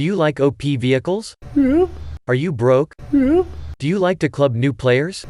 Do you like OP vehicles? Yeah. Are you broke? Yeah. Do you like to club new players?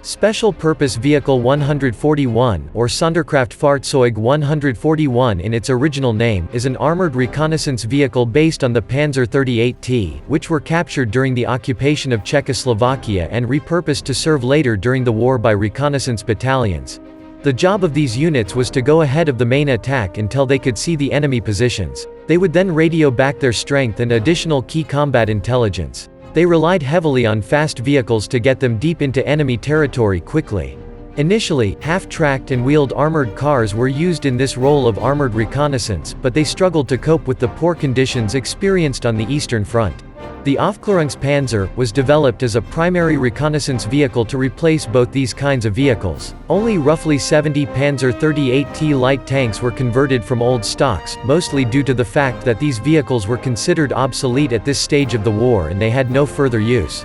Special Purpose Vehicle 141, or Sonderkraftfahrzeug 141 in its original name, is an armored reconnaissance vehicle based on the Panzer 38T, which were captured during the occupation of Czechoslovakia and repurposed to serve later during the war by reconnaissance battalions. The job of these units was to go ahead of the main attack until they could see the enemy positions. They would then radio back their strength and additional key combat intelligence. They relied heavily on fast vehicles to get them deep into enemy territory quickly. Initially, half-tracked and wheeled armored cars were used in this role of armored reconnaissance, but they struggled to cope with the poor conditions experienced on the Eastern Front. The Aufklärungspanzer was developed as a primary reconnaissance vehicle to replace both these kinds of vehicles. Only roughly 70 Panzer 38T light tanks were converted from old stocks, mostly due to the fact that these vehicles were considered obsolete at this stage of the war and they had no further use.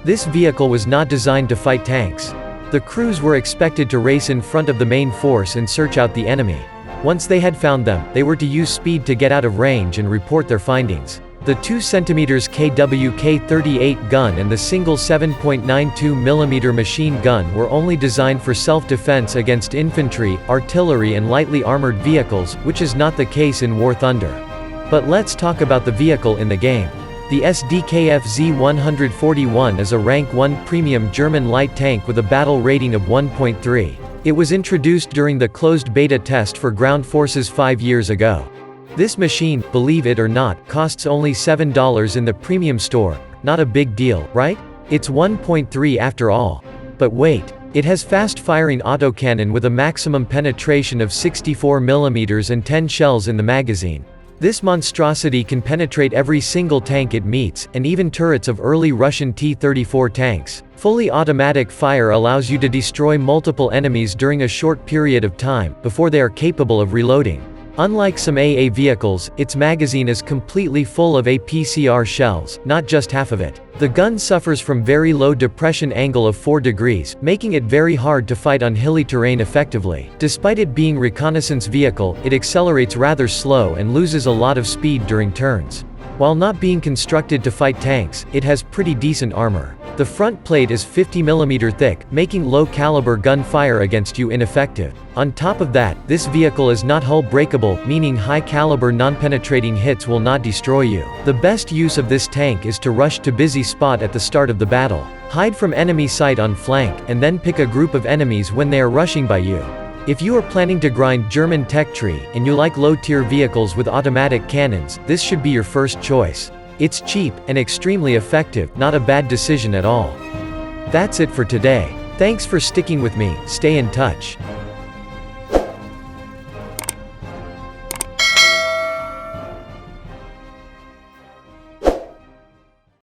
This vehicle was not designed to fight tanks. The crews were expected to race in front of the main force and search out the enemy. Once they had found them, they were to use speed to get out of range and report their findings. The 2 cm KWK-38 gun and the single 7.92 mm machine gun were only designed for self-defense against infantry, artillery and lightly armored vehicles, which is not the case in War Thunder. But let's talk about the vehicle in the game. The SdKfz 141 is a Rank 1 premium German light tank with a battle rating of 1.3. It was introduced during the closed beta test for ground forces 5 years ago. This machine, believe it or not, costs only $7 in the premium store. Not a big deal, right? It's 1.3 after all. But wait. It has fast-firing autocannon with a maximum penetration of 64 mm and 10 shells in the magazine. This monstrosity can penetrate every single tank it meets, and even turrets of early Russian T-34 tanks. Fully automatic fire allows you to destroy multiple enemies during a short period of time, before they are capable of reloading. Unlike some AA vehicles, its magazine is completely full of APCR shells, not just half of it. The gun suffers from very low depression angle of 4 degrees, making it very hard to fight on hilly terrain effectively. Despite it being a reconnaissance vehicle, it accelerates rather slow and loses a lot of speed during turns. While not being constructed to fight tanks, it has pretty decent armor. The front plate is 50 mm thick, making low-caliber gunfire against you ineffective. On top of that, this vehicle is not hull-breakable, meaning high-caliber non-penetrating hits will not destroy you. The best use of this tank is to rush to busy spot at the start of the battle. Hide from enemy sight on flank, and then pick a group of enemies when they are rushing by you. If you are planning to grind German tech tree, and you like low-tier vehicles with automatic cannons, this should be your first choice. It's cheap, and extremely effective, not a bad decision at all. That's it for today. Thanks for sticking with me, stay in touch.